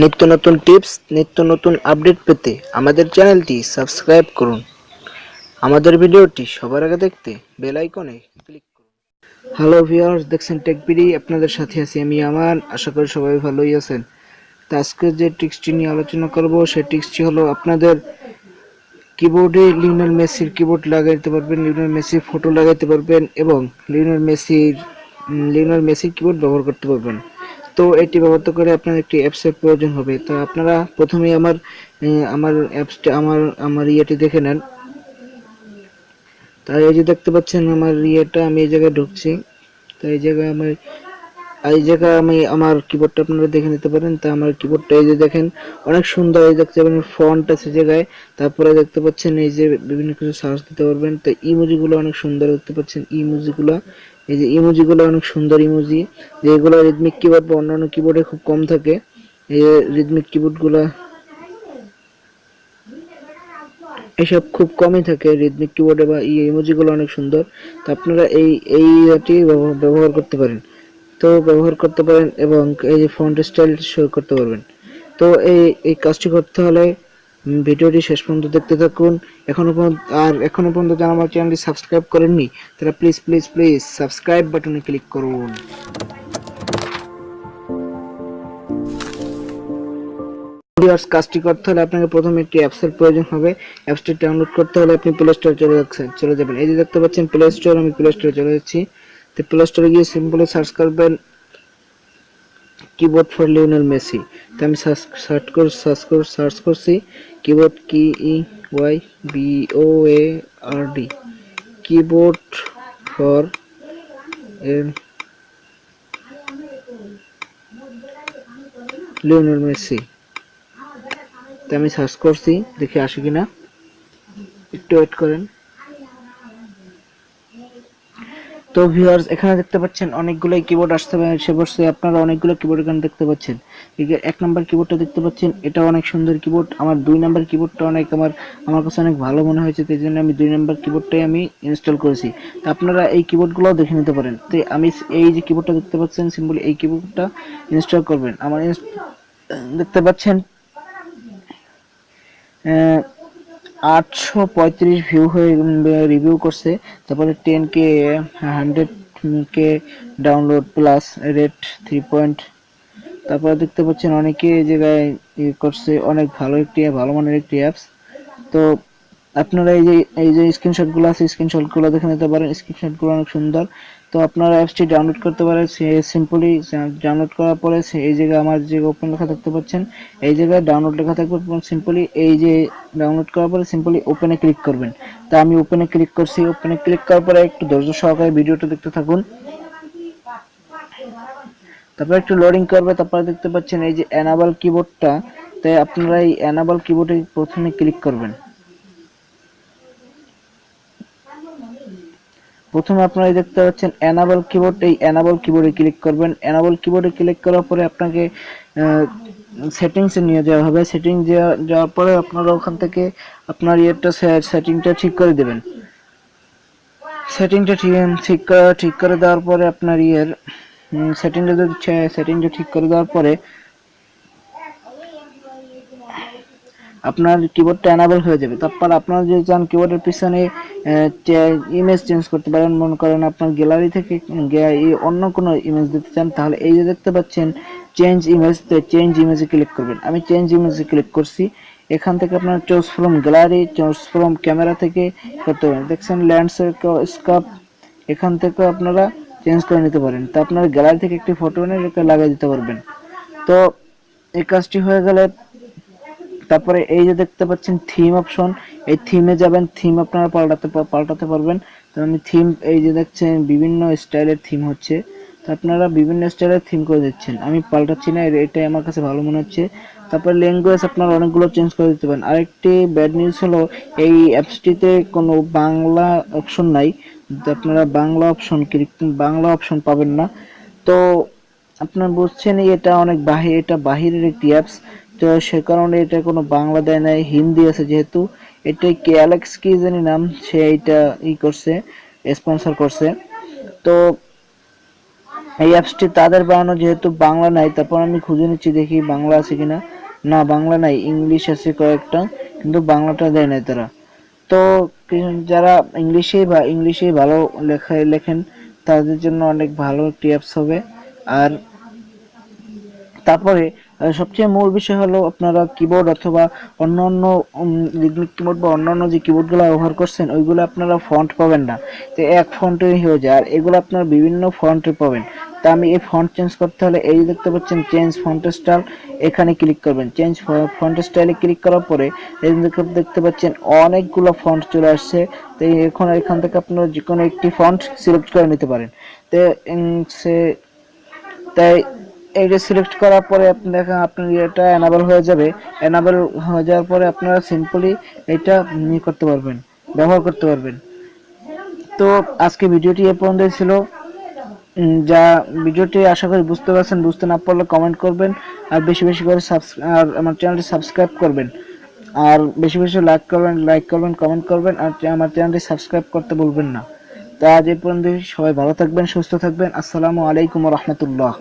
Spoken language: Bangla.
নিত্য নতুন টিপস, নিত্য নতুন আপডেট পেতে আমাদের চ্যানেলটি সাবস্ক্রাইব করুন। আমাদের ভিডিওটি সবার আগে দেখতে বেল আইকনে ক্লিক করুন। হ্যালো ভিউয়ার্স, দেখছেন টেকবিডি, আপনাদের সাথে আছি আমি আমান। আশা করি সবাই ভালোই আছেন। তো আজকে যে টিপসটি নিয়ে আলোচনা করব সেই টিপসটি হলো আপনাদের কিবোর্ডে লিওনেল মেসির কিবোর্ড লাগাইতে পারবেন, লিওনেল মেসির ফটো লাগাইতে পারবেন এবং লিওনেল মেসির কিবোর্ড ব্যবহার করতে পারবেন। তো এটি ব্যবহার করে আপনার একটি অ্যাপসের প্রয়োজন হবে। তো আপনারা প্রথমেই আমার অ্যাপসটা আমার ইয়েটি দেখে নেন। তাই এই যে দেখতে পাচ্ছেন আমার ইয়েটা, আমি এই জায়গায় ঢুকছি। তো এই জায়গায় আমি আমার কিবোর্ডটা আপনারা দেখে নিতে পারেন। তা আমার কিবোর্ডটা এই যে দেখেন অনেক সুন্দর, এই দেখতে পাবেন ফন্ট আছে জায়গায়। তারপরে দেখতে পাচ্ছেন এই যে বিভিন্ন কিছু সার্চ দিতে পারবেন। তো ইমোজিগুলো অনেক সুন্দর দেখতে পাচ্ছেন, ইমোজিগুলো এই যে ইমোজিগুলো অনেক সুন্দর ইমোজি, যেগুলো রিদমিক কিবোর্ড বা অন্যান্য কিবোর্ডে খুব কম থাকে। এই রিদমিক কিবোর্ডগুলো এসব খুব কমই থাকে রিদমিক কিবোর্ডে, বা ইমোজিগুলো অনেক সুন্দর। তো আপনারা এইটি ব্যবহার করতে পারেন। তো ব্যবহার করতে পারেন এবং এই যে ফন্ট স্টাইল শো করতে পারবেন। তো এই কাজটি করতে হলে ভিডিওটি শেষ পর্যন্ত দেখতে থাকুন। এখনো পর্যন্ত যারা আমার চ্যানেলটি সাবস্ক্রাইব করেননি তারা প্লিজ প্লিজ প্লিজ সাবস্ক্রাইব বাটনে ক্লিক করুন। কাজটি করতে হলে আপনাকে প্রথমে একটি অ্যাপসের প্রয়োজন হবে। অ্যাপসটি ডাউনলোড করতে হলে আপনি প্লে স্টোরে চলে যাবেন। এই যে দেখতে পাচ্ছেন প্লে স্টোর, আমি প্লে স্টোরে চলে যাচ্ছি। তো প্লে স্টোরে গিয়ে সিম্পলি সার্চ করবেন কিবোর্ড ফর লিওনেল মেসি। তো আমি সার্চ করছি keyboard, KEYBOARD, keyboard for Lionel Messi. তো আমি সার্চ করছি, দেখি আসে কিনা, একটু ওয়েট করেন। তো ভিউয়ার্স, এখানে দেখতে পাচ্ছেন অনেকগুলো কিবোর্ড এসে বসছে। আপনারা অনেকগুলো কিবোর্ড এখানে দেখতে পাচ্ছেন। এক নাম্বার কিবোর্ডটা দেখতে পাচ্ছেন, এটা অনেক সুন্দর কিবোর্ড। আমার 2 নাম্বার কিবোর্ডটা আমার কাছে অনেক ভালো মনে হয়েছে, তাই জন্য আমি 2 নাম্বার কিবোর্ডটাই আমি ইনস্টল করেছি। তো আপনারা এই কিবোর্ডগুলোও দেখে নিতে পারেন। তো আমি এই যে কিবোর্ডটা দেখতে পাচ্ছেন সিম্পলি এই কিবোর্ডটা ইনস্টল করবেন। দেখতে পাচ্ছেন 835 ভিউ হয়ে রিভিউ করছে। তারপরে 10K 100K download plus rate 3 তারপরে দেখতে পাচ্ছেন অনেকে এই জায়গায় করছে। অনেক ভালো মানের একটি অ্যাপস। তো আপনারা এই যে স্ক্রিনশটগুলো আছে, স্ক্রিনশটগুলো দেখে নিতে পারেন। স্ক্রিনশটগুলো অনেক সুন্দর। তো আপনারা অ্যাপসটি ডাউনলোড করতে পারেন। সিম্পলি ডাউনলোড করার পরে এই জায়গায় আমার যে ওপেন লেখা দেখতে পাচ্ছেন, এই জায়গায় ডাউনলোড লেখা থাকবে। সিম্পলি এই যে ডাউনলোড করার পরে সিম্পলি ওপেনে ক্লিক করবেন। তা আমি ওপেনে ক্লিক করছি। ওপেনে ক্লিক করার পরে একটু ধৈর্য সহকারে ভিডিওটা দেখতে থাকুন। তারপরে একটু লোডিং করবে। তারপরে দেখতে পাচ্ছেন এই যে এনাবল কিবোর্ডটা। তাই আপনারা এই এনাবল কিবোর্ডে প্রথমে ক্লিক করবেন। প্রথমে আপনারা দেখতে পাচ্ছেন এনাবল কিবোর্ড, এই এনাবল কিবোর্ডে ক্লিক করবেন। এনাবল কিবোর্ডে ক্লিক করার পরে আপনাকে সেটিংসে নিয়ে যাওয়া হবে। যাওয়ার পরে আপনারা ওখান থেকে আপনার সেটিংটা ঠিক করে দেবেন। সেটিংটা ঠিক করে দেওয়ার পরে আপনার সেটিংটা ঠিক করে দেওয়ার পরে আপনার কিবোর্ডটা এনাবল হয়ে যাবে। তারপর আপনারা যদি চান কিবোর্ডের পিছনে ইমেজ চেঞ্জ করতে পারেন। মনে করেন আপনার গ্যালারি থেকে অন্য কোনো ইমেজ দিতে চান, তাহলে এই যে দেখতে পাচ্ছেন চেঞ্জ ইমেজ, চেঞ্জ ইমেজে ক্লিক করবেন। আমি চেঞ্জ ইমেজে ক্লিক করছি। এখান থেকে আপনার choose from gallery, choose from camera থেকে করতে পারেন। দেখছেন ল্যান্ডস্কেপ, এখান থেকে আপনারা চেঞ্জ করে নিতে পারেন। তো আপনার গ্যালারি থেকে একটি ফটো এনে লাগিয়ে দিতে পারবেন। তো এই কাজটি হয়ে গেলে তারপরে এই যে দেখতে পাচ্ছেন থিম অপশন, এই থিমে যাবেন। থিম আপনারা পাল্টাতে পারবেন। তো আমি থিম, এই যে দেখছেন বিভিন্ন স্টাইলের থিম হচ্ছে। তো আপনারা বিভিন্ন স্টাইলের থিম করে দিচ্ছেন, আমি পাল্টাচ্ছি না, এটাই আমার কাছে ভালো মনে হচ্ছে। তারপর ল্যাঙ্গুয়েজ আপনারা অনেকগুলো চেঞ্জ করে দিতে পারেন। আরেকটি ব্যাড নিউজ হলো এই অ্যাপসটিতে কোনো বাংলা অপশন নাই। আপনারা বাংলা অপশন পাবেন না। তো আপনারা বুঝছেন এটা এটা বাহিরের একটি অ্যাপস। তো সে কারণে এটা কোনো বাংলা দেয় নাই, হিন্দি আছে যেহেতু। এটা কি অ্যালেক্স কি জানি নাম, সে এইটা করছে, স্পন্সর করছে। তো এই অ্যাপসটি তাদের বানানো, যেহেতু বাংলা নাই, তারপর আমি খুঁজে নিচ্ছি দেখি বাংলা আছে কিনা। না, বাংলা নাই, ইংলিশ আছে কয়েকটা, কিন্তু বাংলাটা দেয় নাই তারা। তো যারা ইংলিশেই ভালো লেখেন তাদের জন্য অনেক ভালো একটি অ্যাপস হবে। আর তারপরে সবচেয়ে মূল বিষয় হলো, আপনারা কিবোর্ড অথবা অন্যান্য রিদমিক কিবোর্ড বা অন্যান্য যে কিবোর্ডগুলো ব্যবহার করছেন ওইগুলো আপনারা ফন্ট পাবেন না, তো এক ফন্টেই হয়ে যায়। আর এগুলো আপনারা বিভিন্ন ফন্টে পাবেন। তা আমি এই ফন্ট চেঞ্জ করতে হলে এই দেখতে পাচ্ছেন চেঞ্জ ফন্ট স্টাইল, এখানে ক্লিক করবেন। চেঞ্জ ফন্ট স্টাইলে ক্লিক করার পরে এই দেখতে পাচ্ছেন অনেকগুলো ফন্ট চলে আসছে। তো এখন এখান থেকে আপনারা যে কোনো একটি ফন্ট সিলেক্ট করে নিতে পারেন। তো সে তাই এইটা সিলেক্ট করার পরে আপনি দেখেন আপনার এটা এনাবেল হয়ে যাবে। এনাবেল হয়ে যাওয়ার পরে আপনারা সিম্পলি এটা করতে পারবেন, ব্যবহার করতে পারবেন। তো আজকে ভিডিওটি এ পর্যন্তই ছিল। যা ভিডিওটি আশা করি বুঝতে পারছেন, বুঝতে না পারলে কমেন্ট করবেন। আর বেশি বেশি করে আর আমার চ্যানেলটি সাবস্ক্রাইব করবেন। আর বেশি বেশি লাইক করবেন, কমেন্ট করবেন। আর আমার চ্যানেলটি সাবস্ক্রাইব করতে ভুলবেন না। তা আজ এই পর্যন্ত, সবাই ভালো থাকবেন, সুস্থ থাকবেন। আসসালামু আলাইকুম ওয়া রাহমাতুল্লাহ।